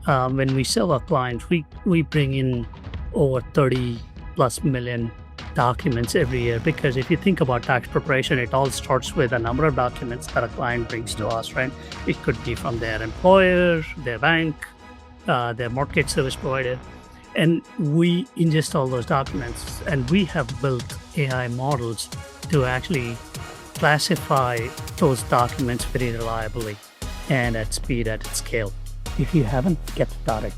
when we serve our clients, we bring in over 30 plus million documents every year, because if you think about tax preparation, it all starts with a number of documents that a client brings to us, right? It could be from their employer, their bank, their mortgage service provider, and we ingest all those documents, and we have built AI models to actually classify those documents very reliably and at speed, at scale. If you haven't, get started.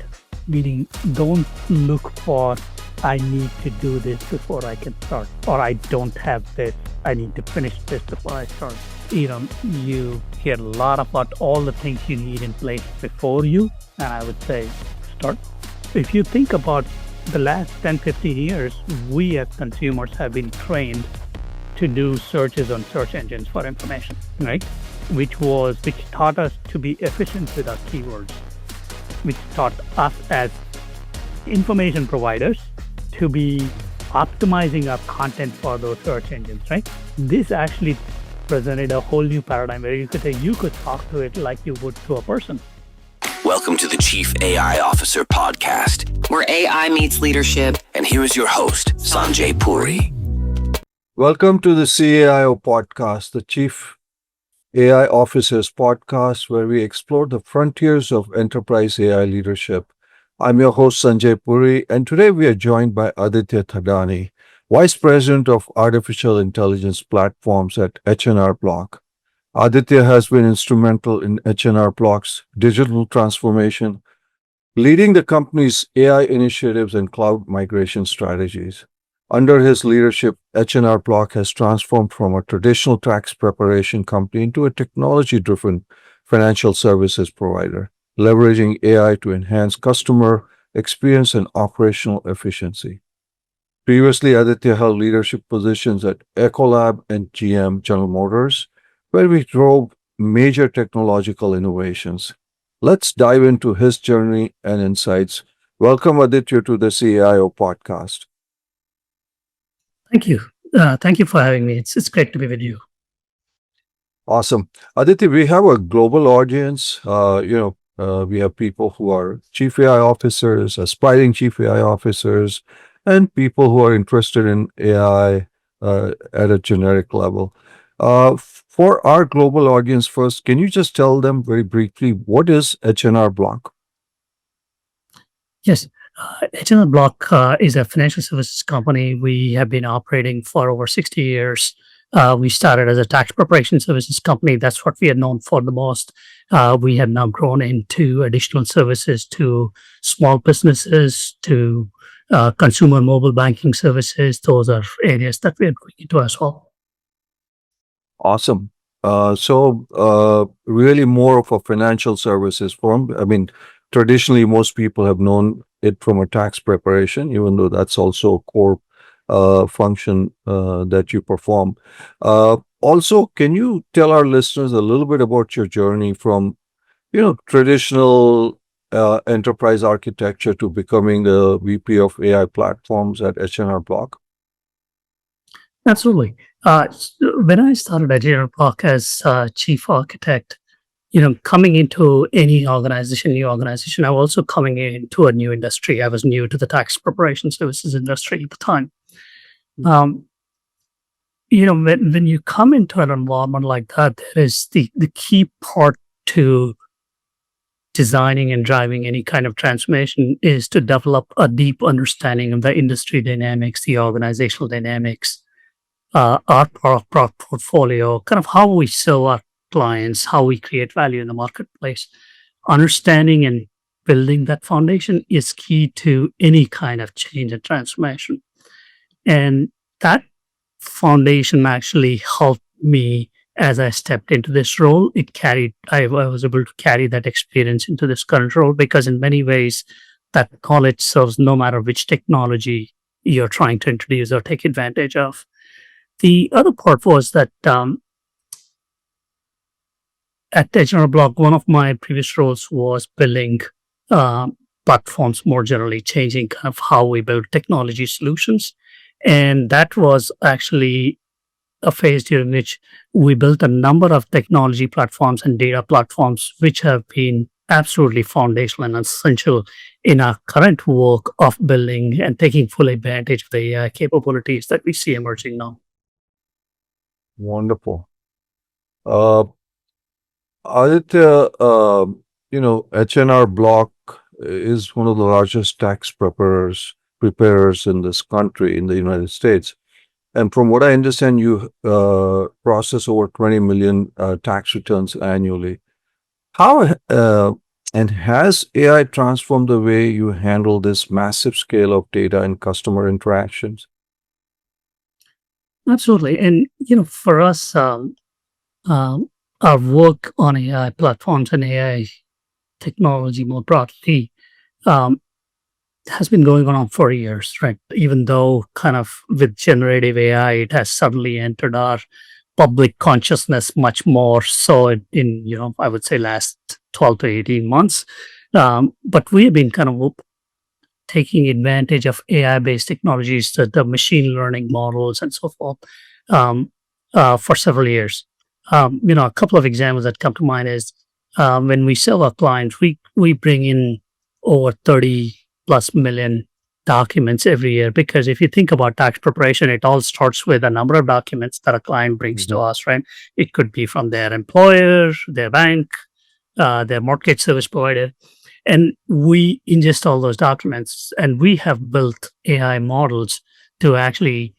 Meaning, don't look for, I need to do this before I can start, or I don't have this, I need to finish this before I start. You hear a lot about all the things you need in place before you, and I would say start. If you think about the last 10, 15 years, we as consumers have been trained to do searches on search engines for information, right? Which taught us to be efficient with our keywords, which taught us as information providers to be optimizing our content for those search engines, right? This actually presented a whole new paradigm where you could talk to it like you would to a person. Welcome to the Chief AI Officer Podcast, where AI meets leadership. And here is your host, Sanjay Puri. Welcome to the CAIO Podcast, the Chief AI Officers Podcast, where we explore the frontiers of enterprise AI leadership. I'm your host, Sanjay Puri, and today we are joined by Aditya Thadani, Vice President of Artificial Intelligence Platforms at H&R Block. Aditya has been instrumental in H&R Block's digital transformation, leading the company's AI initiatives and cloud migration strategies. Under his leadership, H&R Block has transformed from a traditional tax preparation company into a technology-driven financial services provider, leveraging AI to enhance customer experience and operational efficiency. Previously, Aditya held leadership positions at Ecolab and GM General Motors, where we drove major technological innovations. Let's dive into his journey and insights. Welcome, Aditya, to the CAIO Podcast. Thank you. Thank you for having me. It's great to be with you. Awesome. Aditya, we have a global audience. We have people who are chief AI officers, aspiring chief AI officers, and people who are interested in AI at a generic level. For our global audience first, can you just tell them very briefly, what is H&R Block? Yes. H&R Block is a financial services company. We have been operating for over 60 years. We started as a tax preparation services company. That's what we are known for the most. We have now grown into additional services to small businesses, to consumer mobile banking services. Those are areas that we are going into as well. Awesome. Really more of a financial services firm. I mean, traditionally, most people have known it from a tax preparation, even though that's also a core function that you perform. Also, can you tell our listeners a little bit about your journey from, traditional enterprise architecture to becoming the VP of AI platforms at H&R Block? Absolutely. When I started at H&R Block as chief architect, coming into any new organization, I was also coming into a new industry. I was new to the tax preparation services industry at the time. When you come into an environment like that, there is the key part to designing and driving any kind of transformation is to develop a deep understanding of the industry dynamics, the organizational dynamics, our product portfolio, kind of how we serve our clients, how we create value in the marketplace. Understanding and building that foundation is key to any kind of change and transformation. And that foundation actually helped me as I stepped into this role. I was able to carry that experience into this current role, because in many ways, that knowledge serves no matter which technology you're trying to introduce or take advantage of. The other part was that at H&R Block, one of my previous roles was building platforms more generally, changing kind of how we build technology solutions. And that was actually a phase during which we built a number of technology platforms and data platforms, which have been absolutely foundational and essential in our current work of building and taking full advantage of the AI capabilities that we see emerging now. Wonderful. Uh, Aditya, H&R Block is one of the largest tax preparers in this country, in the United States. And from what I understand, you process over 20 million tax returns annually. How and has AI transformed the way you handle this massive scale of data and customer interactions? Absolutely. And, for us, um, our work on AI platforms and AI technology more broadly um, has been going on for years, right? Even though kind of with generative AI, it has suddenly entered our public consciousness much more so in I would say last 12 to 18 months. But we have been kind of taking advantage of AI based technologies, the machine learning models and so forth, um, for several years. A couple of examples that come to mind is when we sell our clients, we bring in over 30 plus million documents every year, because if you think about tax preparation, it all starts with a number of documents that a client brings to Mhm. us, right? It could be from their employer, their bank, their mortgage service provider, and we ingest all those documents, and we have built AI models to actually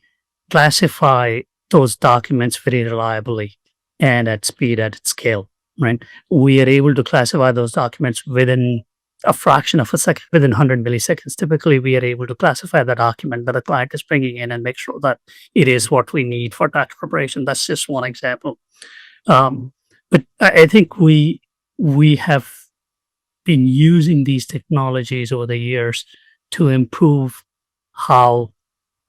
classify those documents very reliably and at speed, at scale, right? We are able to classify those documents within a fraction of a second, within 100 milliseconds. Typically, we are able to classify the document that the client is bringing in and make sure that it is what we need for tax preparation. That's just one example. Um, but I think we have been using these technologies over the years to improve how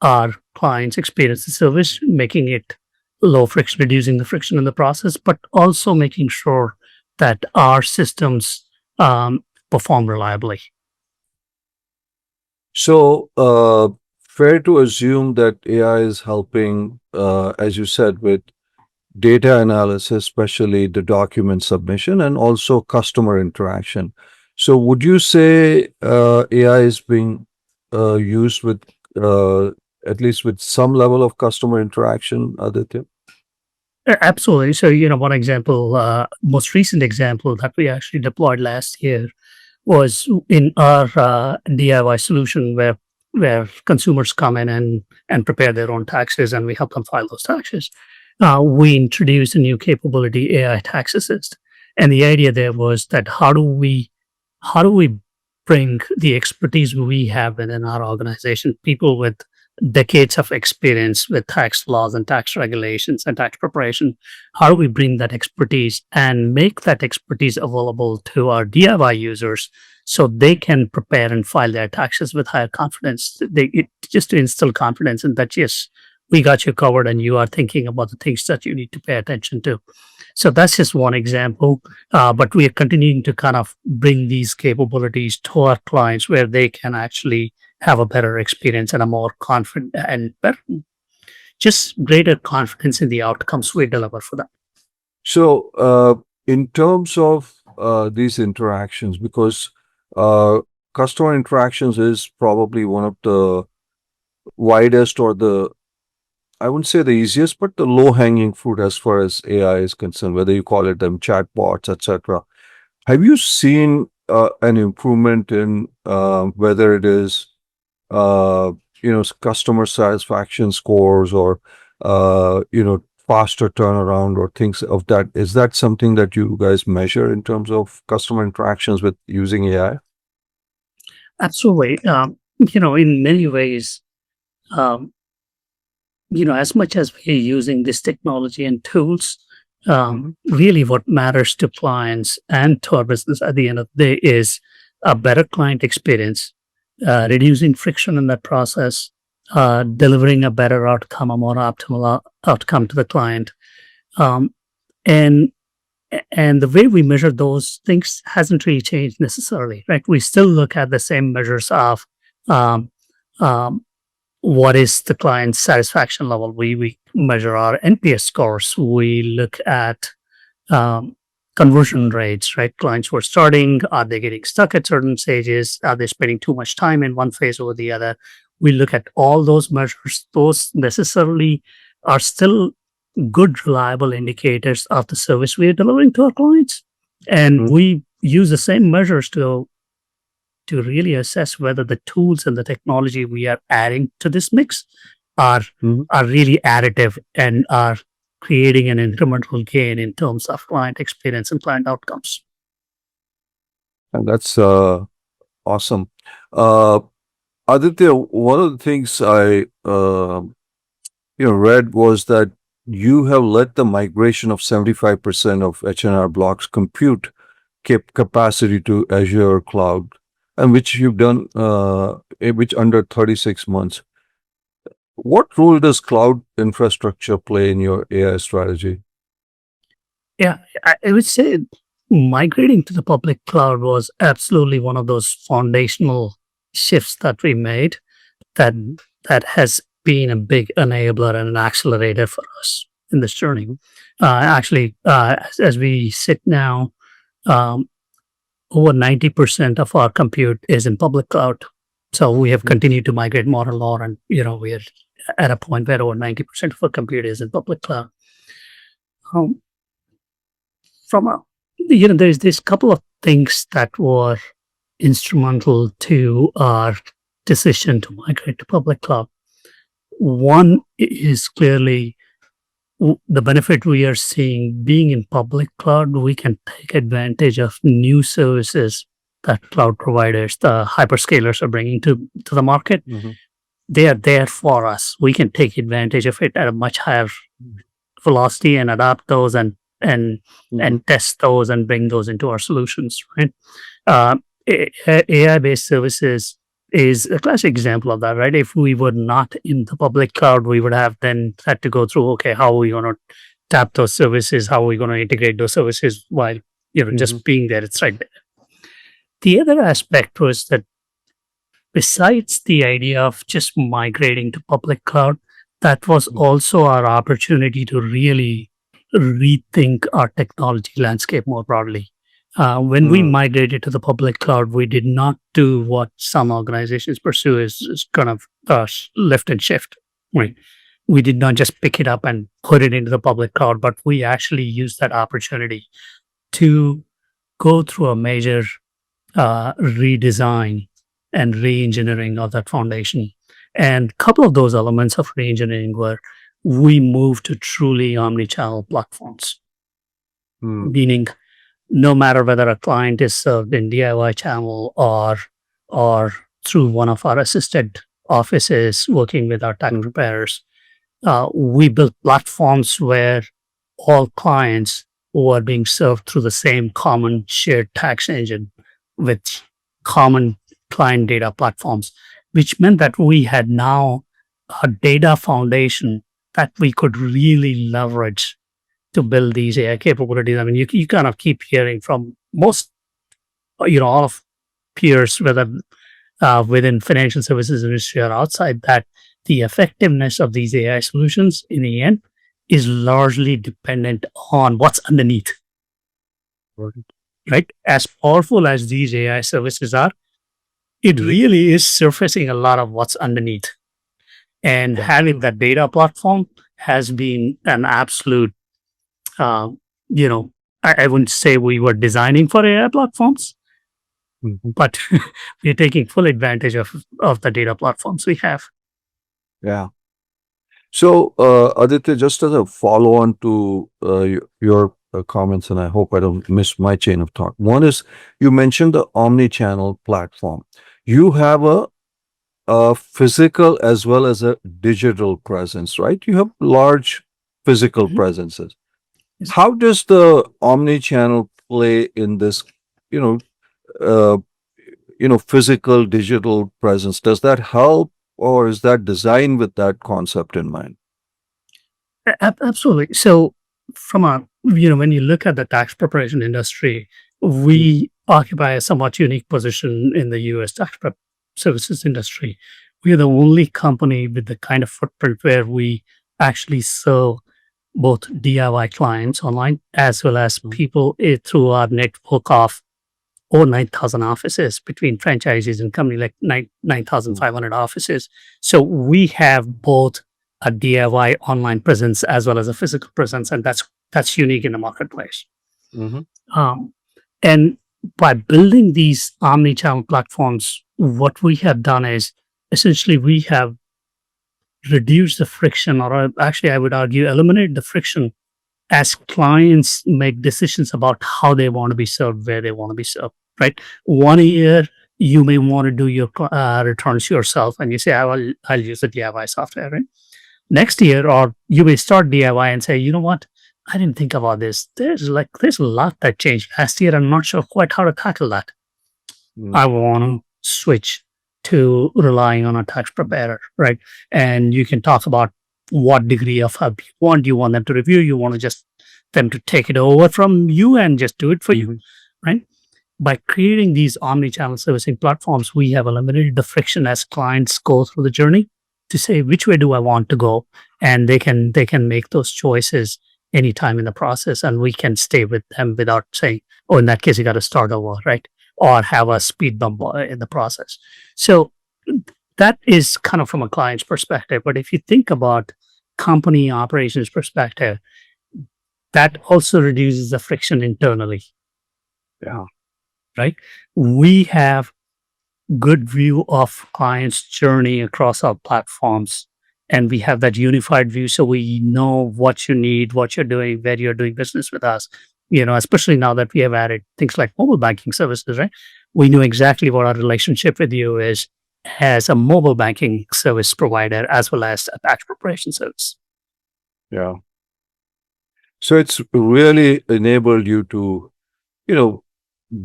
our clients experience the service, making it low friction, reducing the friction in the process, but also making sure that our systems perform reliably. So, fair to assume that AI is helping, as you said, with data analysis, especially the document submission and also customer interaction. So, would you say AI is being used with at least with some level of customer interaction, Aditya? Absolutely. So, one example, most recent example that we actually deployed last year was in our DIY solution where consumers come in and prepare their own taxes, and we help them file those taxes. We introduced a new capability, AI Tax Assist, and the idea there was that how do we bring the expertise we have within our organization, people with decades of experience with tax laws and tax regulations and tax preparation, how do we bring that expertise and make that expertise available to our DIY users so they can prepare and file their taxes with higher confidence? Just to instill confidence in that, yes, we got you covered and you are thinking about the things that you need to pay attention to. So that's just one example. But we are continuing to kind of bring these capabilities to our clients where they can actually have a better experience and a more confident and better, just greater confidence in the outcomes we deliver for them. So, in terms of these interactions, because uh, customer interactions is probably one of the widest or the I wouldn't say the easiest, but the low-hanging fruit as far as AI is concerned, whether you call it them chatbots, etc. Have you seen an improvement in whether it is customer satisfaction scores or faster turnaround or things of that? Is that something that you guys measure in terms of customer interactions with using AI? Absolutely. In many ways, um, as much as we're using this technology and tools, really what matters to clients and to our business at the end of the day is a better client experience, reducing friction in that process, delivering a better outcome, a more optimal outcome to the client. Um, and and the way we measure those things hasn't really changed necessarily, right? We still look at the same measures of um, um, what is the client's satisfaction level. We measure our NPS scores. We look at um, conversion rates, right? Clients were starting, are they getting stuck at certain stages? Are they spending too much time in one phase over the other? We look at all those measures. Those necessarily are still good, reliable indicators of the service we are delivering to our clients. And Mhm. we use the same measures to really assess whether the tools and the technology we are adding to this mix are Mhm. are really additive and are creating an incremental gain in terms of client experience and client outcomes. And that's awesome. Uh, Aditya, one of the things I read was that you have led the migration of 75% of H&R Block's compute capacity to Azure Cloud, and which you've done, which under 36 months. What role does cloud infrastructure play in your AI strategy? Yeah, I would say migrating to the public cloud was absolutely one of those foundational shifts that we made that that has been a big enabler and an accelerator for us in this journey. Actually, as we sit now, um, over 90% of our compute is in public cloud. So we have continued to migrate more and more, and we are at a point where over 90% of our compute is in public cloud. Um, from a, there's this couple of things that were instrumental to our decision to migrate to public cloud. One is clearly the benefit we are seeing being in public cloud. We can take advantage of new services that cloud providers, the hyperscalers, are bringing to the market. Mhm. They are there for us. We can take advantage of it at a much higher velocity and adapt those and Mhm. test those and bring those into our solutions. Right? AI based services is a classic example of that, right? If we were not in the public cloud, we would have then had to go through, okay, how are we going to tap those services? How are we going to integrate those services while, Mhm. just being there? It's right there. The other aspect was that besides the idea of just migrating to public cloud, that was also our opportunity to really rethink our technology landscape more broadly. When we Mhm. migrated to the public cloud, we did not do what some organizations pursue is kind of lift and shift. Right. We did not just pick it up and put it into the public cloud, but we actually used that opportunity to go through a major redesign and re-engineering of that foundation. And a couple of those elements of re-engineering were we moved to truly omni-channel platforms, Mhm. meaning no matter whether a client is served in DIY channel or through one of our assisted offices working with our tax Mhm. preparers, we built platforms where all clients were being served through the same common shared tax engine with common client data platforms, which meant that we had now a data foundation that we could really leverage to build these AI capabilities. I mean, you kind of keep hearing from most, all of peers, whether within financial services industry or outside, that the effectiveness of these AI solutions in the end is largely dependent on what's underneath, Right. right? As powerful as these AI services are, it Mhm. really is surfacing a lot of what's underneath. And Yeah. having that data platform has been an absolute, uh, you know, I wouldn't say we were designing for AI platforms, Mhm. but we're taking full advantage of the data platforms we have. Yeah. So, Aditya, just as a follow on to your comments, and I hope I don't miss my chain of thought. One is you mentioned the omni-channel platform. You have a physical as well as a digital presence, right? You have large physical Mhm. presences. Yes. How does the omni-channel play in this, you know, uh, physical digital presence? Does that help, or is that designed with that concept in mind? Absolutely. So, from a when you look at the tax preparation industry, Mm. we occupy a somewhat unique position in the U.S. tax prep services industry. We are the only company with the kind of footprint where we actually serve both DIY clients online as well as people through our network of over 9,000 offices between franchises and company, like 9,500 offices. So we have both a DIY online presence as well as a physical presence, and that's unique in the marketplace. Mhm. And by building these omni-channel platforms, what we have done is essentially we have reduced the friction, or actually, I would argue, eliminate the friction as clients make decisions about how they want to be served, where they want to be served, right? 1 year, you may want to do your returns yourself, and you say, I'll use the DIY software, right? Next year, or you may start DIY and say, you know what? I didn't think about this. There's a lot that changed last year. I'm not sure quite how to tackle that. Mm. I want to switch to relying on a tax preparer, right? And you can talk about what degree of help you want. You want them to review, you want to just them to take it over from you and just do it for you, right? By creating these omni-channel servicing platforms, we have eliminated the friction as clients go through the journey to say which way do I want to go, and they can make those choices anytime in the process, and we can stay with them without saying, oh, in that case you got to start over, right? Or have a speed bump in the process. So that is kind of from a client's perspective. But if you think about company operations perspective, that also reduces the friction internally. Yeah. Right? We have good view of client's journey across our platforms, and we have that unified view, so we know what you need, what you're doing, where you're doing business with us. Especially now that we have added things like mobile banking services, right? We know exactly what our relationship with you is as a mobile banking service provider as well as a tax preparation service. Yeah. So it's really enabled you to,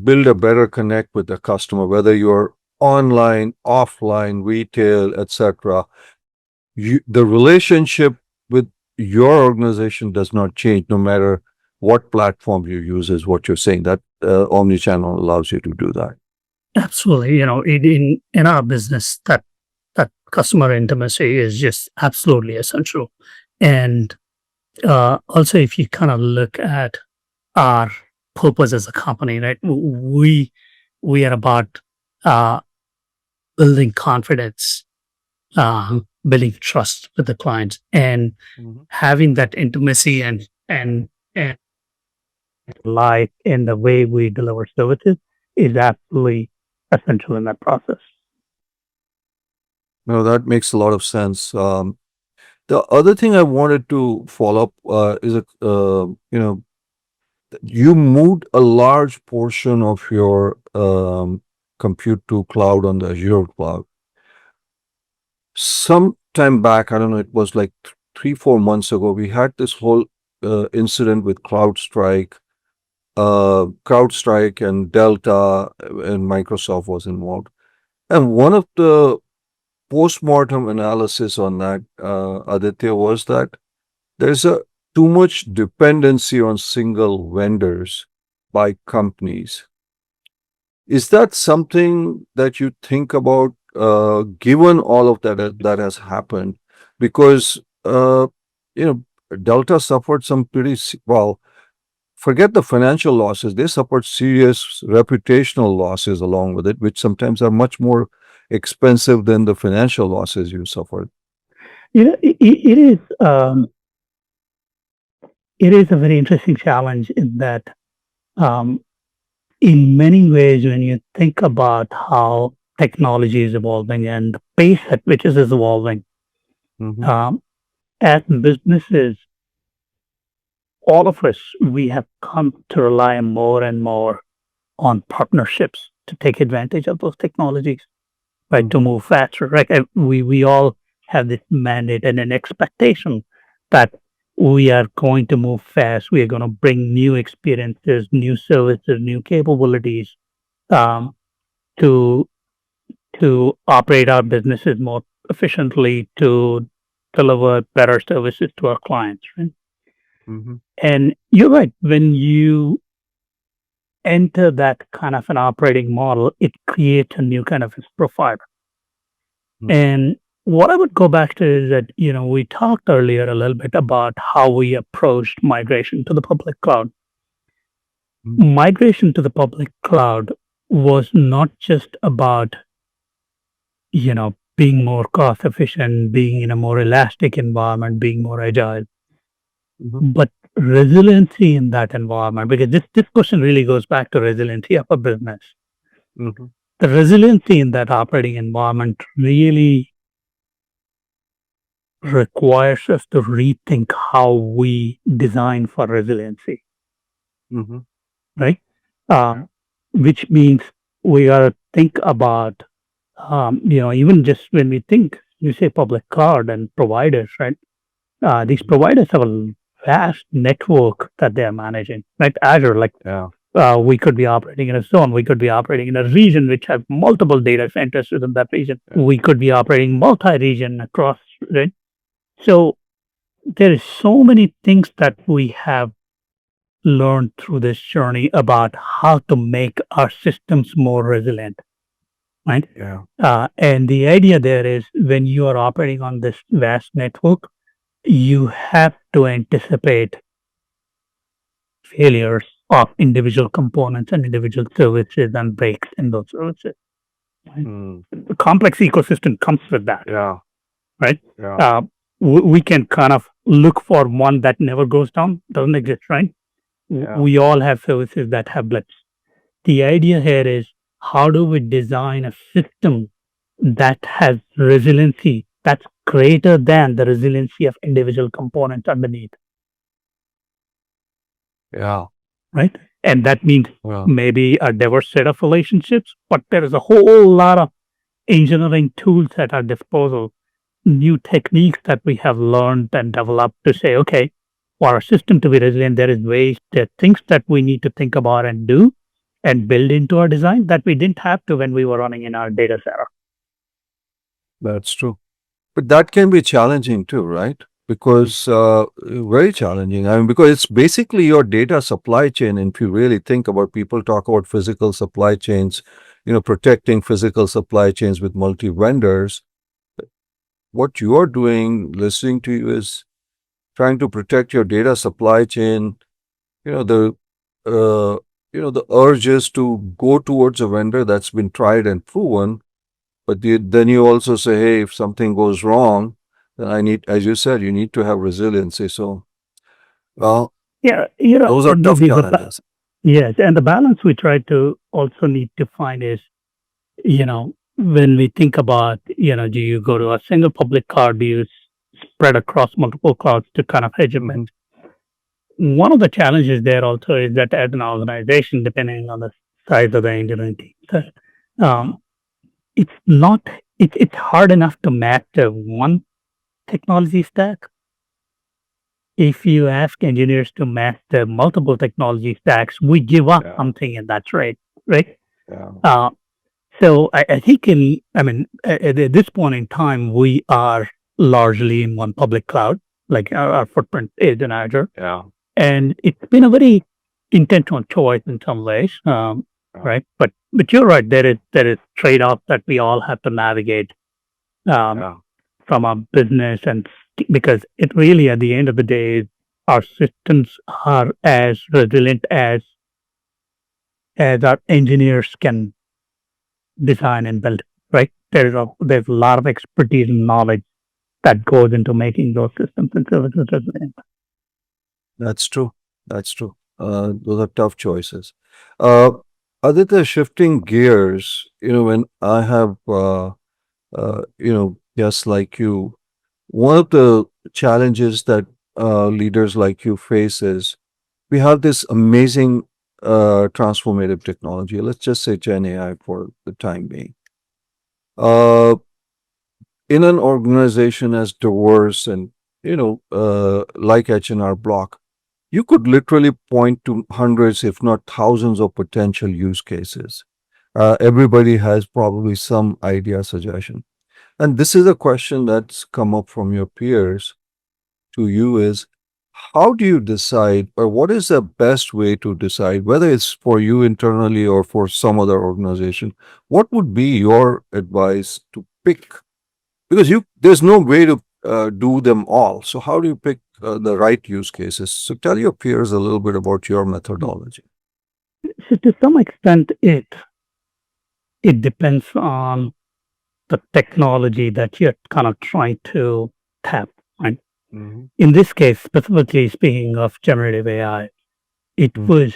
build a better connect with the customer, whether you're online, offline, retail, etc. The relationship with your organization does not change no matter what platform you use, is what you're saying. That omni-channel allows you to do that. Absolutely. In our business, that customer intimacy is just absolutely essential. And also, if you kind of look at our purpose as a company, right? We are about building confidence, building trust with the clients, and having that intimacy and life in the way we deliver services is absolutely essential in that process. No, that makes a lot of sense. The other thing I wanted to follow up is, you moved a large portion of your compute to cloud on the Azure Cloud. Some time back, I don't know, it was like 3-4 months ago, we had this whole incident with CrowdStrike and Delta, and Microsoft was involved. And one of the post-mortem analysis on that, Aditya, was that there's too much dependency on single vendors by companies. Is that something that you think about, given all of that has happened? Because Delta suffered some well, forget the financial losses, they suffered serious reputational losses along with it, which sometimes are much more expensive than the financial losses you suffered. It is a very interesting challenge in that, in many ways, when you think about how technology is evolving and the pace at which it is evolving, as businesses, all of us, we have come to rely more and more on partnerships to take advantage of those technologies, right? To move faster, right? We all have this mandate and an expectation that we are going to move fast. We are going to bring new experiences, new services, new capabilities, to operate our businesses more efficiently, to deliver better services to our clients, right? And you're right. When you enter that kind of an operating model, it creates a new kind of profile. And what I would go back to is that, we talked earlier a little bit about how we approached migration to the public cloud. Migration to the public cloud was not just about, being more cost efficient, being in a more elastic environment, being more agile, but resiliency in that environment, because this question really goes back to resiliency of a business. Mhm. The resiliency in that operating environment really requires us to rethink how we design for resiliency, Mhm. right? Which means we got to think about, even just when we think, you say public cloud and providers, right? These providers have a vast network that they're managing, right? Azure, like Yeah. we could be operating in a zone, we could be operating in a region which have multiple data centers within that region. Yeah. We could be operating multi-region across, right? So there is so many things that we have learned through this journey about how to make our systems more resilient, right? Yeah. And the idea there is when you are operating on this vast network, you have to anticipate failures of individual components and individual services and breaks in those services. Right? Mm. The complex ecosystem comes with that, Yeah. right? Yeah. We can kind of look for one that never goes down, doesn't exist, right? Yeah. We all have services that have blips. The idea here is how do we design a system that has resiliency that's greater than the resiliency of individual components underneath, Yeah. right? And that means Well, maybe a diverse set of relationships, but there is a whole lot of engineering tools at our disposal, new techniques that we have learned and developed to say, okay, for our system to be resilient, there are things that we need to think about and do and build into our design that we didn't have to when we were running in our data center. that's true. But that can be challenging too, right? Because very challenging. I mean, because it's basically your data supply chain. And if you really think about, people talk about physical supply chains, protecting physical supply chains with multi vendors. What you are doing, listening to you, is trying to protect your data supply chain. You know the the urge is to go towards a vendor that's been tried and proven. But then you also say, hey, if something goes wrong, then I need, as you said, you need to have resiliency. So, well, Yeah, those are tough challenges. yes, and the balance we try to also need to find is, when we think about, do you go to a single public cloud, do you spread across multiple clouds to kind of hedgement? One of the challenges there also is that as an organization, depending on the size of the engineering team, um, it's not, it's hard enough to master one technology stack. If you ask engineers to master multiple technology stacks, we give up something in that trade, right? Yeah. So I think at this point in time, we are largely in one public cloud, like our footprint is in Azure. Yeah. And it's been a very intentional choice in some ways, right? But you're right. There is trade off that we all have to navigate from our business, and because it really, at the end of the day, our systems are as resilient as our engineers can design and build. Right? There's a lot of expertise and knowledge that goes into making those systems and services resilient. That's true. That's true. Those are tough choices. Aditya, shifting gears, when I have, just like you, one of the challenges that leaders like you face is we have this amazing transformative technology. Let's just say Gen AI for the time being. In an organization as diverse and like H&R Block, you could literally point to hundreds, if not thousands, of potential use cases. Everybody has probably some idea, suggestion. And this is a question that's come up from your peers to you is, how do you decide, or what is the best way to decide, whether it's for you internally or for some other organization? What would be your advice to pick because there's no way to do them all. So how do you pick the right use cases? So tell your peers a little bit about your methodology. So to some extent, it depends on the technology that you're kind of trying to tap, right? Mhm. In this case, specifically speaking of generative AI, it Mm. was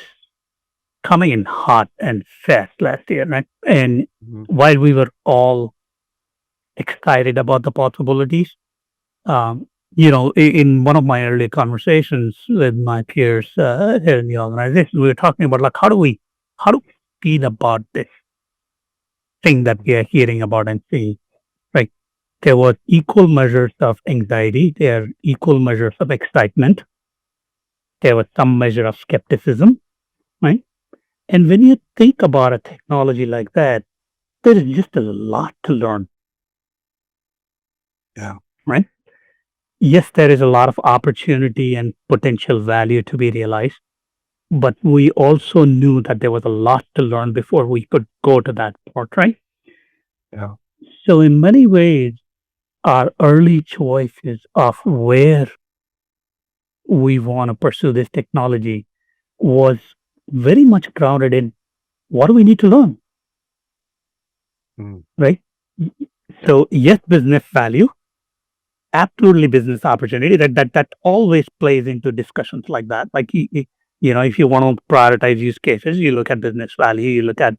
coming in hot and fast last year, right? And Mhm. while we were all excited about the possibilities, in one of my early conversations with my peers here in the organization, we were talking about like how do we feel about this thing that we are hearing about and seeing, right? There were equal measures of anxiety, there are equal measures of excitement, there was some measure of skepticism, right? And when you think about a technology like that, there is just a lot to learn, Yeah. right? Yes, there is a lot of opportunity and potential value to be realized, but we also knew that there was a lot to learn before we could go to that part, right? Yeah. So, in many ways, our early choices of where we want to pursue this technology was very much grounded in what do we need to learn, Mm. right? So, yes, business value, absolutely business opportunity. That always plays into discussions like that. Like if you want to prioritize use cases, you look at business value, you look at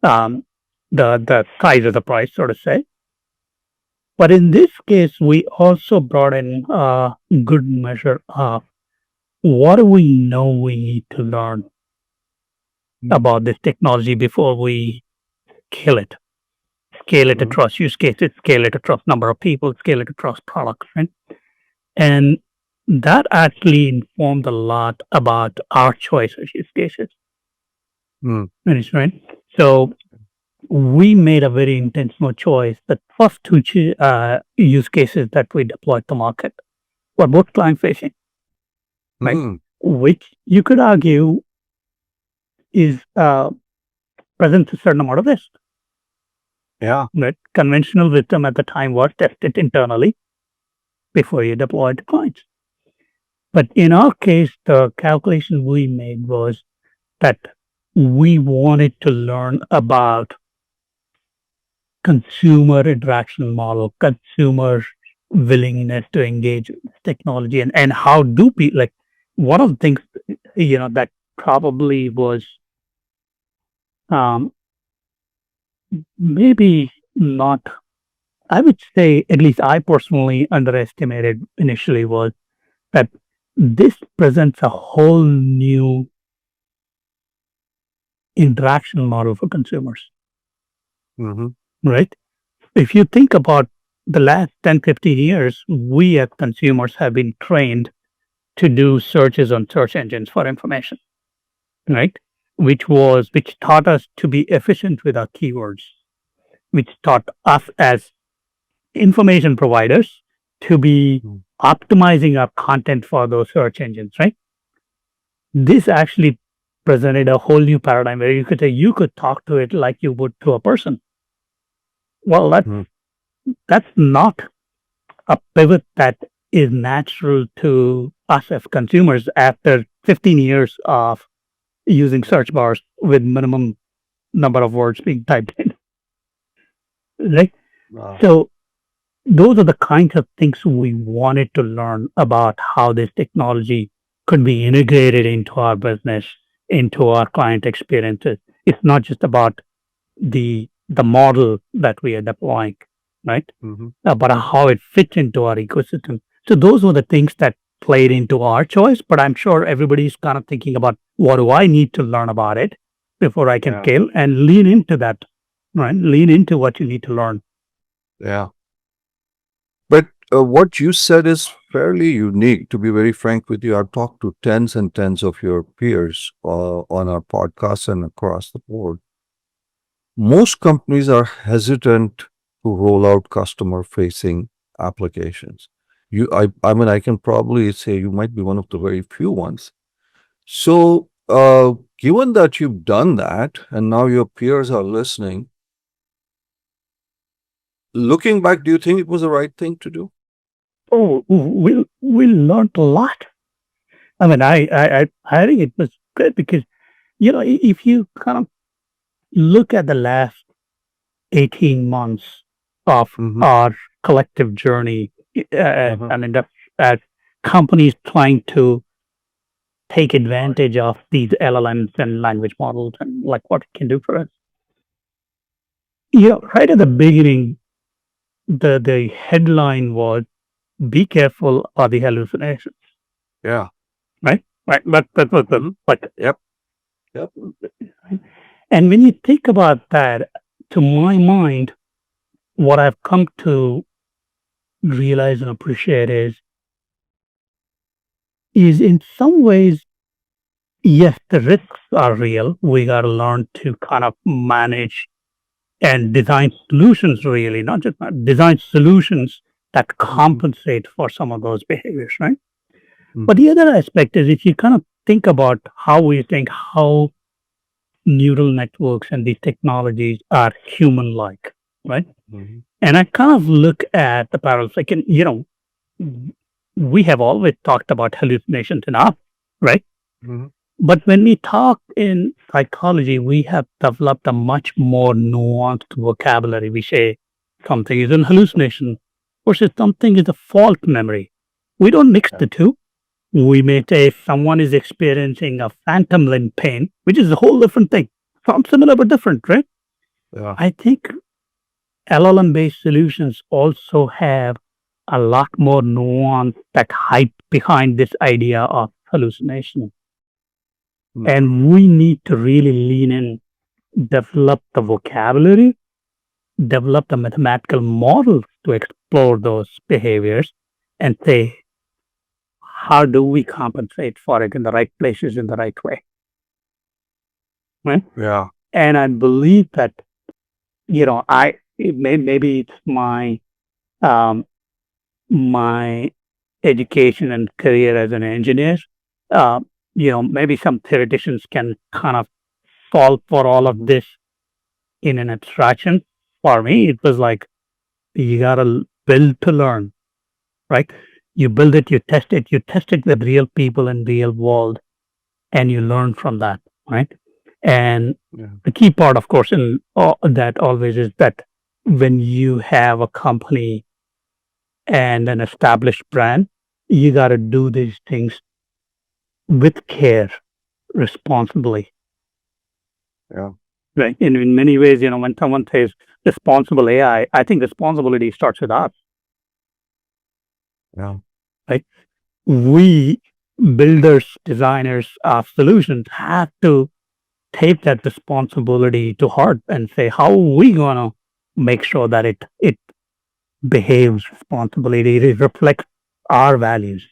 um, the size of the price, so to say. But in this case, we also brought in a good measure of what do we know we need to learn Mm. about this technology before we kill it, scale it Mhm. across use cases, scale it across number of people, scale it across products, right? And that actually informed a lot about our choice of use cases. Mm. Right? So we made a very intentional choice. The first two use cases that we deployed to market were both client facing, right? Mm. Which you could argue is presents a certain amount of risk. Yeah. Right? Conventional wisdom at the time was test it internally before you deploy it to clients. But in our case, the calculation we made was that we wanted to learn about consumer interaction model, consumer willingness to engage with technology, and how do people like one of the things that probably was um, maybe not. I would say at least I personally underestimated initially was that this presents a whole new interaction model for consumers, Mhm. right? If you think about the last 10, 15 years, we as consumers have been trained to do searches on search engines for information, right? Which taught us to be efficient with our keywords, which taught us as information providers to be Mm. optimizing our content for those search engines, right? This actually presented a whole new paradigm where you could say you could talk to it like you would to a person. Well, Mm. that's not a pivot that is natural to us as consumers after 15 years of using search bars with minimum number of words being typed in, right? Wow. So those are the kinds of things we wanted to learn about how this technology could be integrated into our business, into our client experiences. It's not just about the model that we are deploying, right? Mhm. But how it fits into our ecosystem. So those were the things that played into our choice. But I'm sure everybody's kind of thinking about what do I need to learn about it before I can Yeah. scale and lean into that, right? Lean into what you need to learn. Yeah. But what you said is fairly unique, to be very frank with you. I've talked to tens and tens of your peers on our podcast and across the board. Most companies are hesitant to roll out customer facing applications. I mean, I can probably say you might be one of the very few ones. So, given that you've done that and now your peers are listening, looking back, do you think it was the right thing to do? Oh, we learned a lot. I mean, I think it was good because if you kind of look at the last 18 months of Mm-hmm. our collective journey, Uh-huh. and end up at companies trying to take advantage of these LLMs and language models and like what it can do for us. Right at the beginning, the headline was "Be careful of the hallucinations." Yeah. Right, right, Mm-hmm. but Yep. Yep. and when you think about that, to my mind, what I've come to realize and appreciate is in some ways, yes, the risks are real. We got to learn to kind of manage and design solutions, really, not just design solutions that Mm-hmm. compensate for some of those behaviors, right? But Mm-hmm. the other aspect is if you kind of think about how neural networks and these technologies are human like, right? Mm-hmm. And I kind of look at the parallels, like, we have always talked about hallucinations in art, right? Mm-hmm. But when we talk in psychology, we have developed a much more nuanced vocabulary. We say something is an hallucination versus something is a false memory. We don't mix Yeah. the two. We may say someone is experiencing a phantom limb pain, which is a whole different thing. Sounds similar but different, right? Yeah. I think LLM based solutions also have a lot more nuance that hype behind this idea of hallucination. Mm. And we need to really lean in, develop the vocabulary, develop the mathematical models to explore those behaviors and say, how do we compensate for it in the right places in the right way? Right? Yeah. And I believe that, maybe it's um, my education and career as an engineer. Uh, maybe some theoreticians can kind of solve for all of this in an abstraction. For me, it was like you gotta build to learn, right? You build it, you test it with real people in real world, and you learn from that, right? And Yeah. the key part, of course, in that always is that when you have a company and an established brand, you got to do these things with care, responsibly, Yeah. right? And in many ways, when someone says responsible AI, I think responsibility starts with us, Yeah. right? We builders, designers of solutions have to take that responsibility to heart and say, how are we going to make sure that it behaves responsibly, it reflects our values?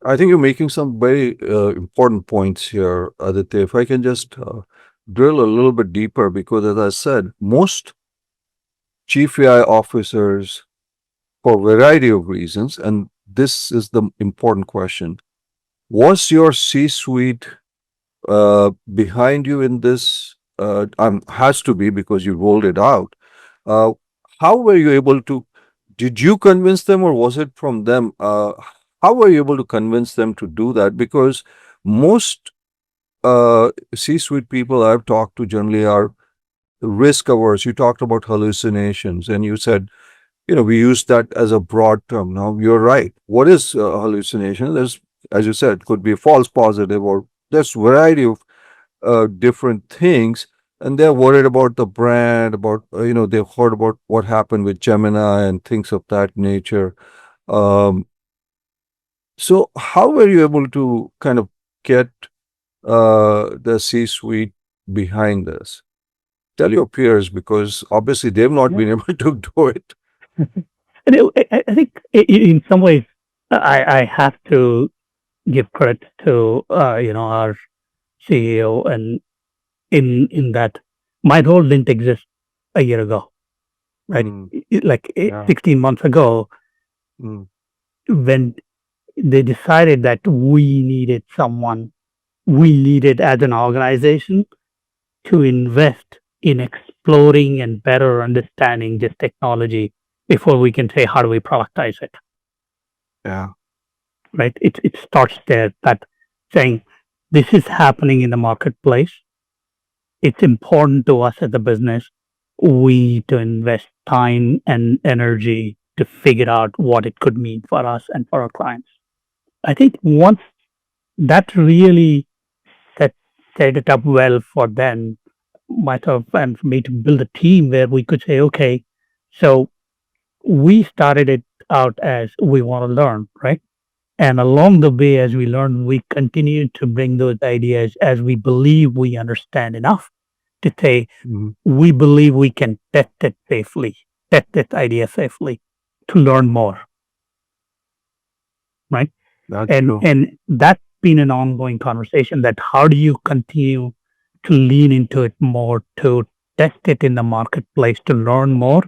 I think you're making some very important points here, Aditya. If I can just drill a little bit deeper, because as I said, most chief AI officers, for a variety of reasons, and this is the important question, was your C-suite behind you in this? Has to be because you rolled it out. Uh, how were you able to? Did you convince them, or was it from them? How were you able to convince them to do that? Because most C-suite people I've talked to generally are risk averse. You talked about hallucinations, and you said, we use that as a broad term. Now, you're right. What is hallucination? There's, as you said, could be false positive, or there's variety of different things, and they're worried about the brand, about they've heard about what happened with Gemini and things of that nature. Um, so, how were you able to kind of get the C-suite behind this? Tell your peers, because obviously they've not Yeah. been able to do it. And I think in some ways, I have to give credit to our CEO, and in that my role didn't exist a year ago, right? Mm, Like yeah. 16 months ago, Mm, when they decided that we needed as an organization to invest in exploring and better understanding this technology before we can say how do we productize it. Yeah. Right? It starts there, that saying this is happening in the marketplace. It's important to us as a business. We need to invest time and energy to figure out what it could mean for us and for our clients. I think once that really set, set it up well for them, myself and for me to build a team where we could say, okay, so we started it out as we want to learn, right? And along the way, as we learn, we continue to bring those ideas as we believe we understand enough to say, Mhm. we believe we can test it safely, test this idea safely to learn more, right? That's And true. and that's been an ongoing conversation, that how do you continue to lean into it more, to test it in the marketplace, to learn more,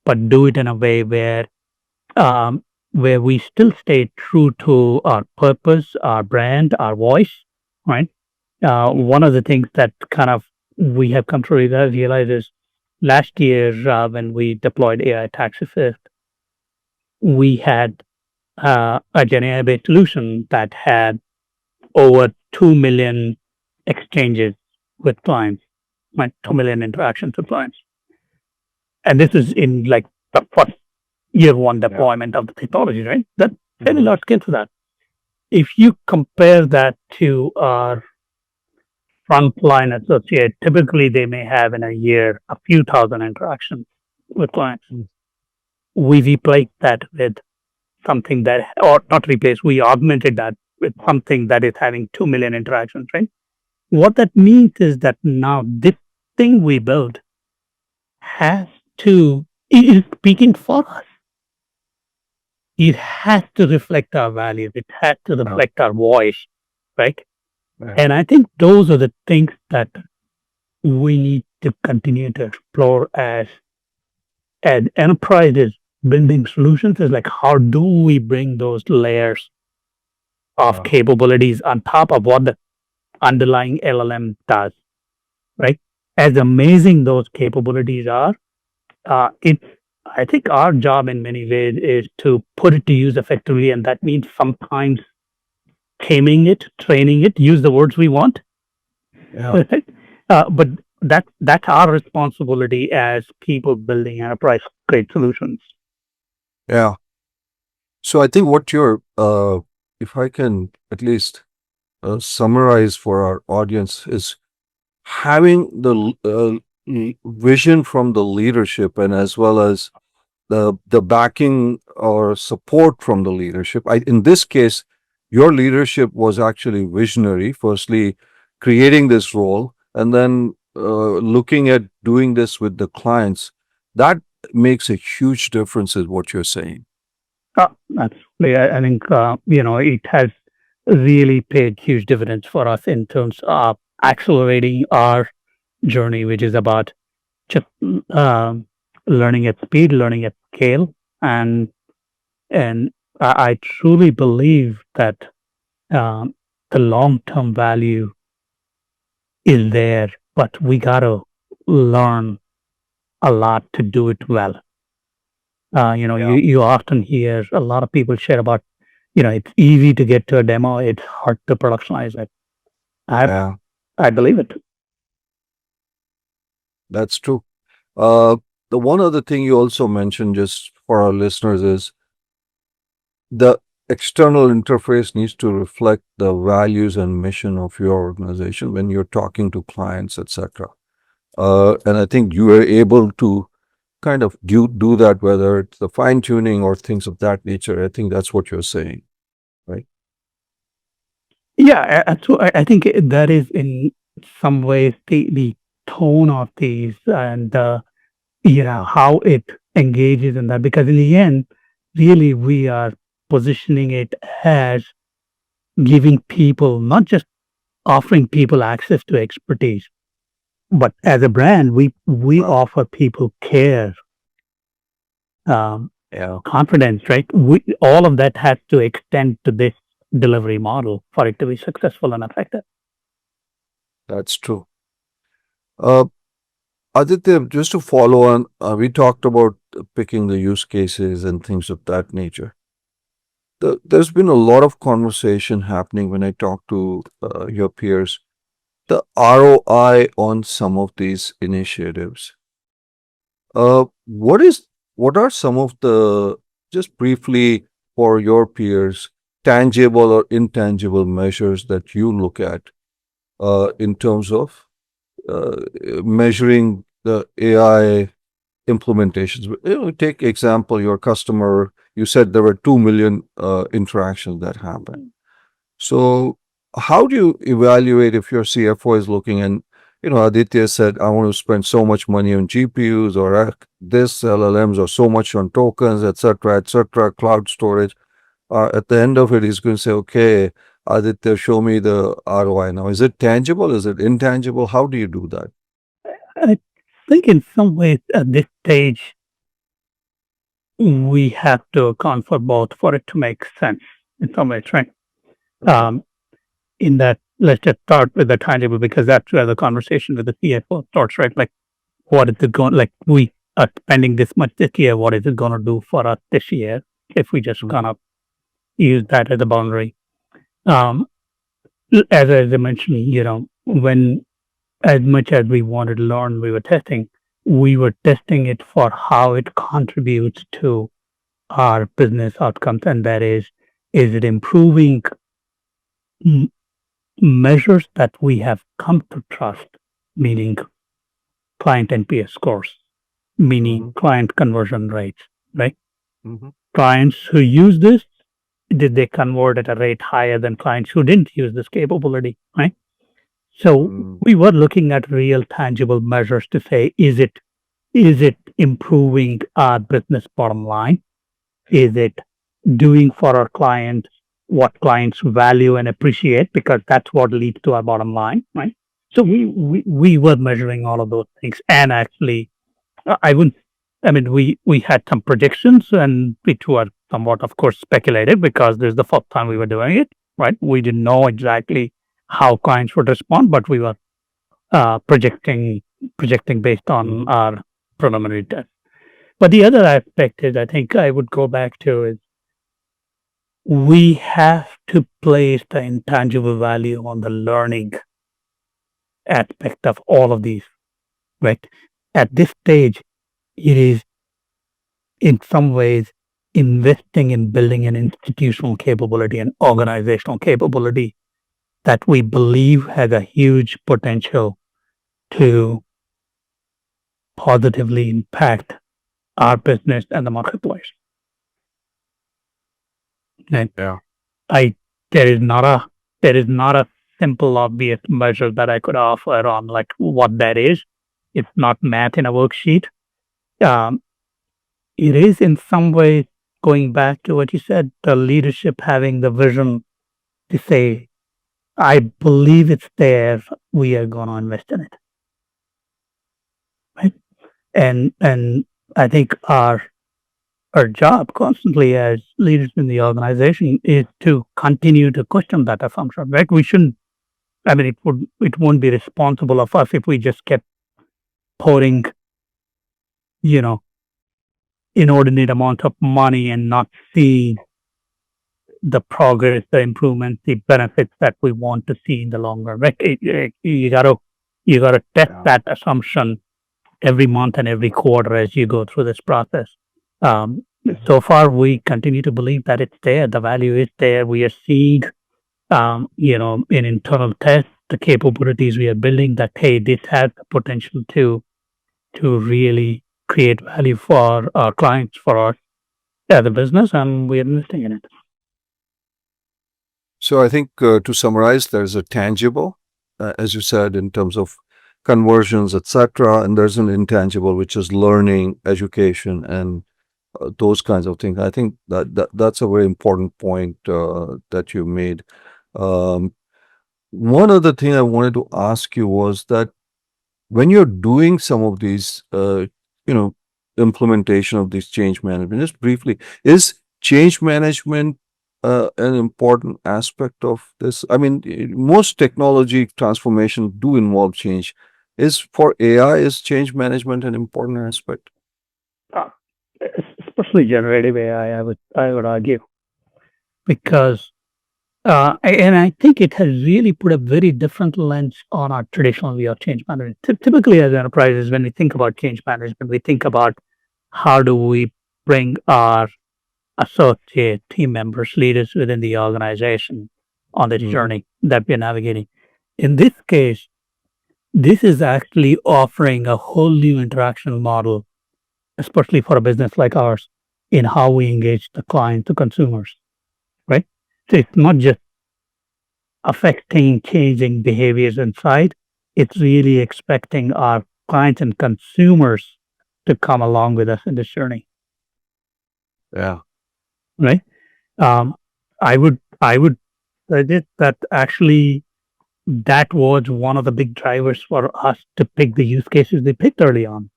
but do it in a way um, where we still stay true to our purpose, our brand, our voice, right? One of the things that kind of we have come to realize is last year, when we deployed AI tax assist, we had a Gen AI based solution that had over 2 million exchanges with clients, right? 2 million interactions with clients. And this is in like the first year one Yeah. deployment of the technology, right? That's very Mhm. large scale for that. If you compare that to our frontline associate, typically they may have in a year a few thousand interactions with clients. Mm. We replaced that with something that, or not replaced, we augmented that with something that is having 2 million interactions, right? What that means is that now this thing we build has to, it is speaking for us. It has to reflect our values. It has to Yeah. reflect our voice, right? Yeah. And I think those are the things that we need to continue to explore as enterprises building solutions, is like, how do we bring those layers of Yeah. capabilities on top of what the underlying LLM does, right? As amazing those capabilities are, it I think our job in many ways is to put it to use effectively, and that means sometimes taming it, training it, use the words we want, Yeah. right? But that's our responsibility as people building enterprise grade solutions. Yeah. So I think what you're, if I can at least summarize for our audience, is having the vision from the leadership, and as well as the backing or support from the leadership. In this case, your leadership was actually visionary. Firstly, creating this role, and then looking at doing this with the clients. That makes a huge difference, is what you're saying. Absolutely. I think, it has really paid huge dividends for us in terms of accelerating our journey, which is about just learning at speed, learning at scale, and and I truly believe that um, the long term value is there, but we gotta learn a lot to do it well. Yeah. You often hear a lot of people share about, it's easy to get to a demo, it's hard to productionize it. I Yeah, I believe it. that's true. Uh, the one other thing you also mentioned, just for our listeners, is the external interface needs to reflect the values and mission of your organization when you're talking to clients, etc. And I think you were able to kind of do that, whether it's the fine tuning or things of that nature. I think that's what you're saying, right? Yeah, so I think that is in some ways the tone of these, and how it engages in that, because in the end, really we are positioning it as giving people, not just offering people access to expertise, but as a brand, we Wow. offer people care, Yeah, confidence, right? All of that has to extend to this delivery model for it to be successful and effective. that's true. Uh, Aditya, just to follow on, we talked about picking the use cases and things of that nature. There's been a lot of conversation happening when I talk to your peers. The ROI on some of these initiatives. What is what are some of the, just briefly for your peers, tangible or intangible measures that you look at in terms of measuring the AI implementations? Take example, your customer, you said there were 2 million interactions that happened. So how do you evaluate if your CFO is looking and, Aditya said, I want to spend so much money on GPUs or this LLMs or so much on tokens, etc., cloud storage. At the end of it, he's going to say, okay, Aditya, show me the ROI now. Is it tangible? Is it intangible? How do you do that? I think in some ways at this stage, we have to account for both for it to make sense in some ways, right? Um, in that, let's just start with the tangible because that's where the conversation with the CFO starts, right? Like, what is it going, like, we are spending this much this year, what is it going to do for us this year if we just kind of use that as a boundary? Um, as I mentioned, when as much as we wanted to learn, we were testing it for how it contributes to our business outcomes, and that is it improving measures that we have come to trust, meaning client NPS scores, meaning client conversion rates, right? Clients who use this, did they convert at a rate higher than clients who didn't use this capability, right? So we were looking at real tangible measures to say, is it improving our business bottom line? Is it doing for our clients what clients value and appreciate? Because that's what leads to our bottom line, right? So we were measuring all of those things, and actually, I wouldn't. I mean, we had some predictions, and which were somewhat, of course, speculative because this is the first time we were doing it, right? We didn't know exactly how clients would respond, but we were projecting based on our preliminary test. But the other aspect is, I think I would go back to is we have to place the intangible value on the learning aspect of all of these, right? At this stage, it is in some ways investing in building an institutional capability and organizational capability that we believe has a huge potential to positively impact our business and the marketplace. And there is not a simple obvious measure that I could offer on like what that is. It's not math in a worksheet. It is in some ways going back to what you said, the leadership having the vision to say, I believe it's there, we are going to invest in it. Right? And I think our job constantly as leaders in the organization is to continue to question that assumption, right? We shouldn't, I mean, it won't be responsible of us if we just kept pouring, inordinate amount of money and not see the progress, the improvements, the benefits that we want to see in the long run, right? You gotta test that assumption every month and every quarter as you go through this process. So far, we continue to believe that it's there. The value is there. We are seeing, in internal tests, the capabilities we are building that, hey, this has the potential to really create value for our clients, for us as a business, and we are investing in it. So I think to summarize, there's a tangible, as you said, in terms of conversions, etc., and there's an intangible, which is learning, education, and those kinds of things. I think that's a very important point that you made. One other thing I wanted to ask you was that when you're doing some of these, implementation of this change management, just briefly, is change management an important aspect of this? I mean, most technology transformation do involve change. Is for AI, is change management an important aspect? Uh, Especially generative AI, I would argue, because and I think it has really put a very different lens on our traditional view of change management. Typically, as enterprises, when we think about change management, we think about how do we bring our associate team members, leaders within the organization on this Mm-hmm. journey that we're navigating. In this case, this is actually offering a whole new interaction model, especially for a business like ours, in how we engage the client to consumers, right? So it's not just affecting changing behaviors inside, it's really expecting our clients and consumers to come along with us in this journey, Yeah. right? Um, I would suggest that actually that was one of the big drivers for us to pick the use cases we picked early on,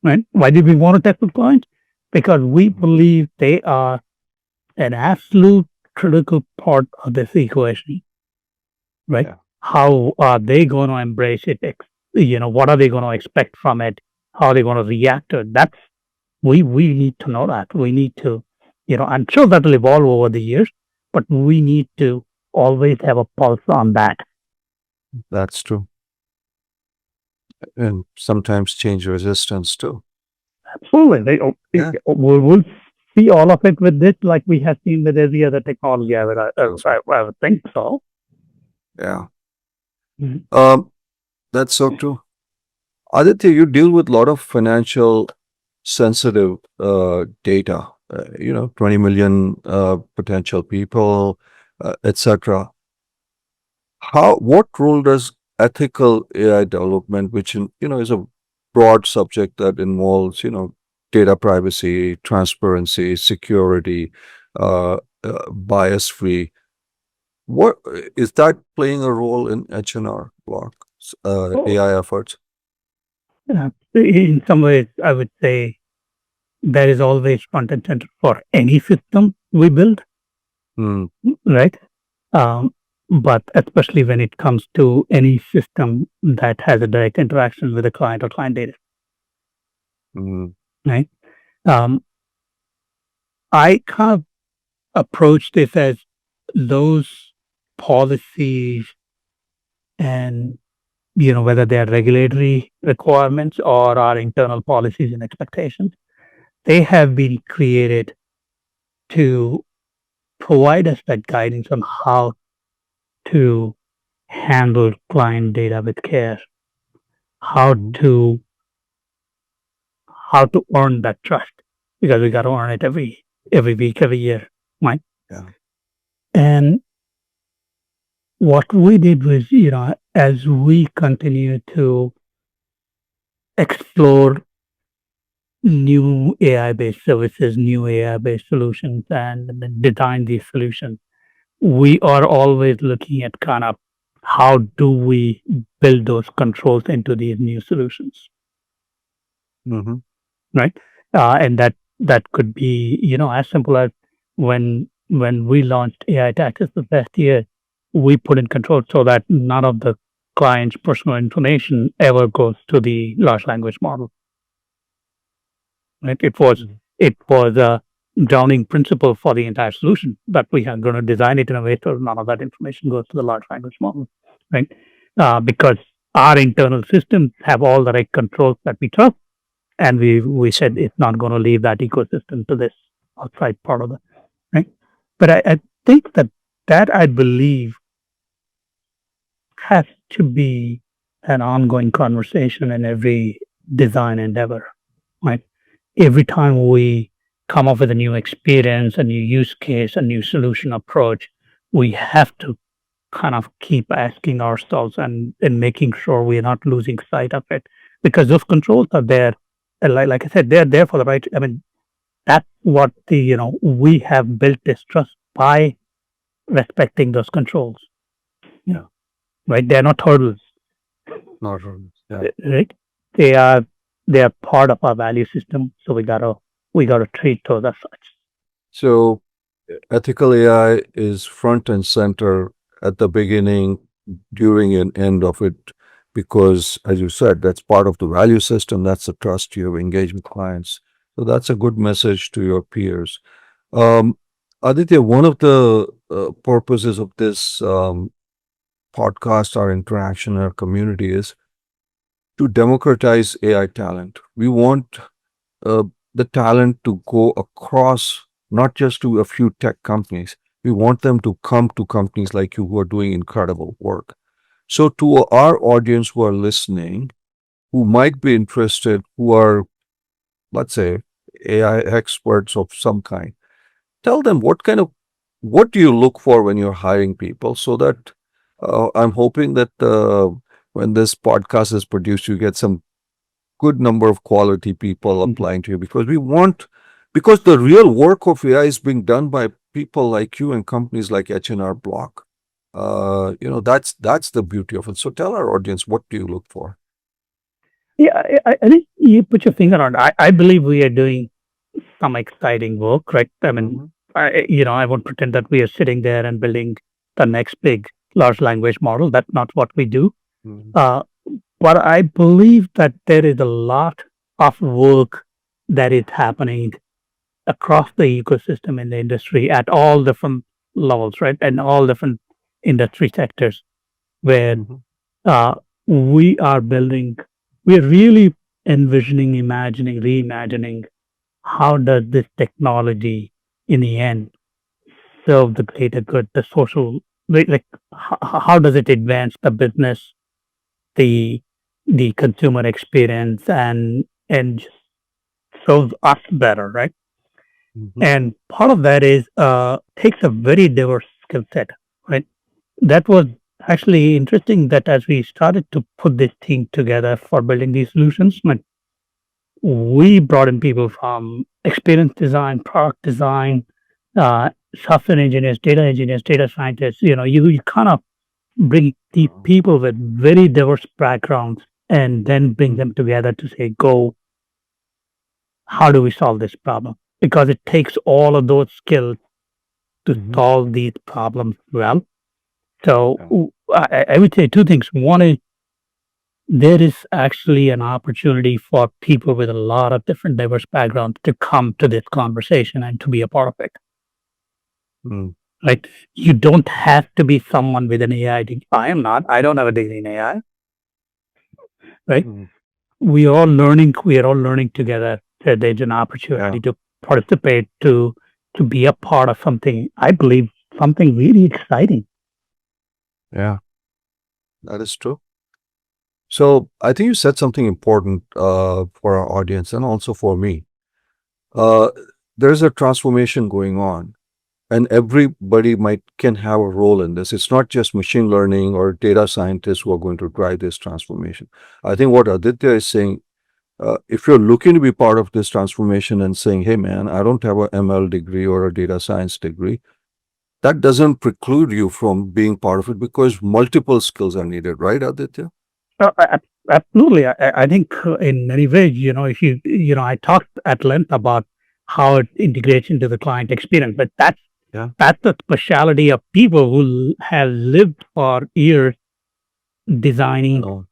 right? Why did we want to test with clients? Because we believe they are an absolute critical part of this equation, right? Yeah. How are they going to embrace it? What are they going to expect from it? How are they going to react to it? That's we need to know that. We need to, I'm sure that will evolve over the years, but we need to always have a pulse on that. That's true. And sometimes change resistance too. Absolutely. Yeah. We'll see all of it with this, like we have seen with every other technology. I would think so. Yeah. Mhm. That's so true. Aditya, you deal with a lot of financial sensitive data, 20 million potential people, etc. What role does ethical AI development, which is a broad subject that involves, data privacy, transparency, security, bias free. What is that playing a role in H&R Block Oh, AI efforts? yeah. In some ways, I would say there is always front and center for any system we build, Hmm. right? Um, but especially when it comes to any system that has a direct interaction with a client or client data, Hmm. right? Um, I kind of approach this as those policies and, whether they are regulatory requirements or our internal policies and expectations, they have been created to provide us that guidance on how to handle client data with care, how Hmm. to how to earn that trust, because we got to earn it every week, every year, right? Yeah. And what we did was, as we continue to explore new AI based services, new AI based solutions, and then design these solutions, we are always looking at kind of how do we build those controls into these new solutions, Hmm. right? And that could be, as simple as when we launched AI taxes the past year, we put in control so that none of the client's personal information ever goes to the large language model. Right? It was a grounding principle for the entire solution that we are going to design it in a way so none of that information goes to the large language model, right? Because our internal systems have all the right controls that we trust, and we said it's not going to leave that ecosystem to this outside part of it, right? But I think that I believe has to be an ongoing conversation in every design endeavor, right? Every time we come up with a new experience, a new use case, a new solution approach, we have to kind of keep asking ourselves and making sure we're not losing sight of it, because those controls are there. And like I said, they're there for the right. I mean, that's what we have built this trust by respecting those controls. Yeah. Right? They're not hurdles, Not really. Yeah. right? They are they are part of our value system. So we gotta treat those as such. So ethical AI is front and center at the beginning, during, and end of it. because, as you said, that's part of the value system. That's the trust you have engaged with clients. So that's a good message to your peers. Um, Aditya, one of the purposes of this podcast, our interaction, our community is to democratize AI talent. We want uh, the talent to go across, not just to a few tech companies. We want them to come to companies like you who are doing incredible work. So, to our audience who are listening, who might be interested, who are, let's say, AI experts of some kind, tell them what do you look for when you're hiring people, so that I'm hoping that when this podcast is produced, you get some good number of quality people applying to you, because because the real work of AI is being done by people like you and companies like H&R Block. That's the beauty of it. So tell our audience, what do you look for? Yeah, I think you put your finger on it. I believe we are doing some exciting work, right? I mean, I won't pretend that we are sitting there and building the next big large language model. That's not what we do. Mhm. Uh, but I believe that there is a lot of work that is happening across the ecosystem in the industry at all different levels, right? And all different industry sectors where Mhm. uh, we are building, we're really envisioning, imagining, reimagining how does this technology in the end serve the greater good, the social, like how does it advance the business, the the consumer experience, and just serves us better, right? Mhm. And part of that is takes a very diverse skill set, right? That was actually interesting that as we started to put this team together for building these solutions, like, we brought in people from experience design, product design, software engineers, data scientists. You kind of bring the people with very diverse backgrounds and then bring them together to say, go, how do we solve this problem? Because it takes all of those skills to Mhm. solve these problems well. So Yeah. I would say two things. One is there is actually an opportunity for people with a lot of different diverse backgrounds to come to this conversation and to be a part of it. Mm. Right? You don't have to be someone with an AI degree. I am not. I don't have a degree in AI. Right? Mm. We are all learning together. There's an Yeah. opportunity to participate, to be a part of something. I believe something really exciting. Yeah, that is true. So I think you said something important for our audience and also for me. Uh, there's a transformation going on, and everybody might can have a role in this. It's not just machine learning or data scientists who are going to drive this transformation. I think what Aditya is saying, if you're looking to be part of this transformation and saying, "Hey, man, I don't have a ML degree or a data science degree," that doesn't preclude you from being part of it, because multiple skills are needed, right, Aditya? Absolutely. I think in many ways, if I talked at length about how it integrates into the client experience, but Yeah. that's the specialty of people who have lived for years designing Oh,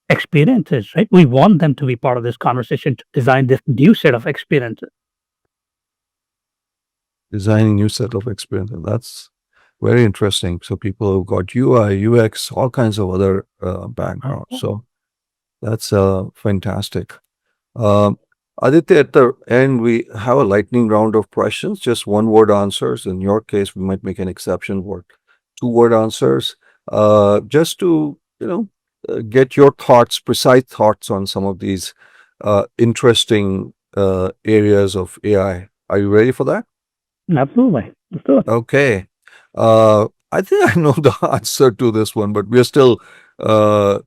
experiences, right? We want them to be part of this conversation to design this new set of experiences. designing new set of experiences. That's very interesting. So people who've got UI, UX, all kinds of other backgrounds. So that's fantastic. Um, Aditya, at the end, we have a lightning round of questions, just one word answers. In your case, we might make an exception for two-word answers, just to, get your thoughts, precise thoughts on some of these interesting areas of AI. Are you ready for that? Absolutely. Let's do it. Okay. I think I know the answer to this one, but we're still, uh,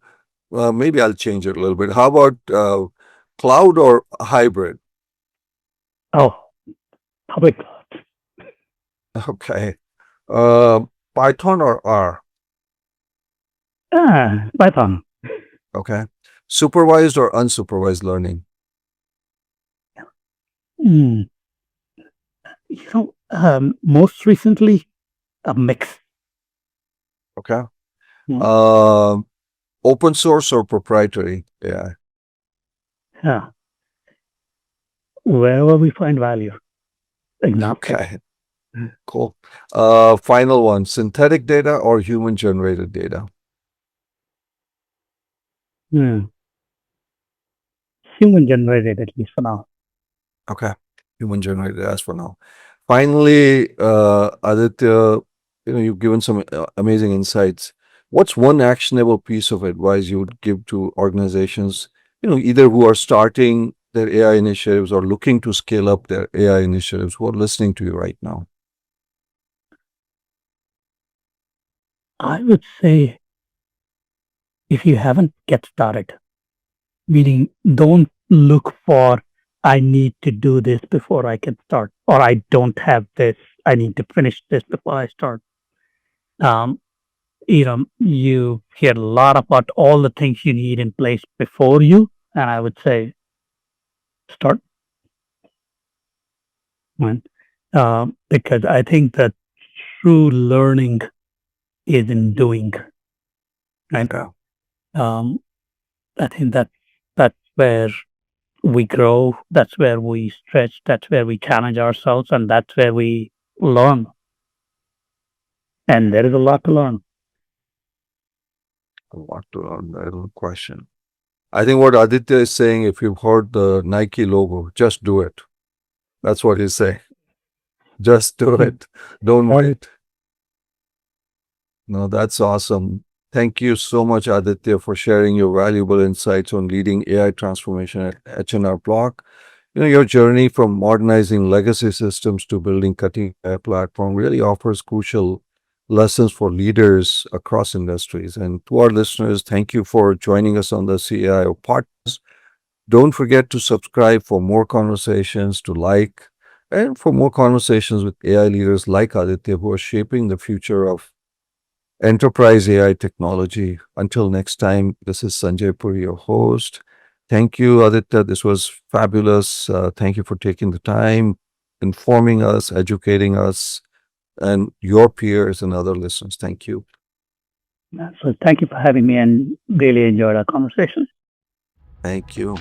well, maybe I'll change it a little bit. How about cloud or hybrid? Oh, public. Okay. Uh, Python or R? Python. Okay. Supervised or unsupervised learning? Mm, most recently, a mix. Okay. Mm. Um Open source or proprietary AI? Yeah. Wherever we find value. Example. Okay, cool. Final one, synthetic data or human generated data? Hmm. Human generated, at least for now. Okay, human generated as for now. Finally, Aditya, you've given some amazing insights. What's one actionable piece of advice you would give to organizations, either who are starting their AI initiatives or looking to scale up their AI initiatives, who are listening to you right now? I would say if you haven't, get started. Meaning, don't look for, I need to do this before I can start, or I don't have this, I need to finish this before I start. Um, you hear a lot about all the things you need in place before you, and I would say start one. Because I think that true learning is in doing, right? Yeah. Um, I think that's where we grow, that's where we stretch, that's where we challenge ourselves, and that's where we learn. And there is a lot to learn. A lot to learn, no question. I think what Aditya is saying, if you've heard the Nike logo, just do it. That's what he's saying. Just do it. Don't wait. No, that's awesome. Thank you so much, Aditya, for sharing your valuable insights on leading AI transformation at H&R Block. Your journey from modernizing legacy systems to building cutting edge platform really offers crucial lessons for leaders across industries. And to our listeners, thank you for joining us on the CAIO podcast. Don't forget to subscribe for more conversations, to like, and for more conversations with AI leaders like Aditya who are shaping the future of enterprise AI technology. Until next time, this is Sanjay Puri, your host. Thank you, Aditya. This was fabulous. Thank you for taking the time, informing us, educating us, and your peers and other listeners. Thank you. So thank you for having me and really enjoyed our conversation. Thank you.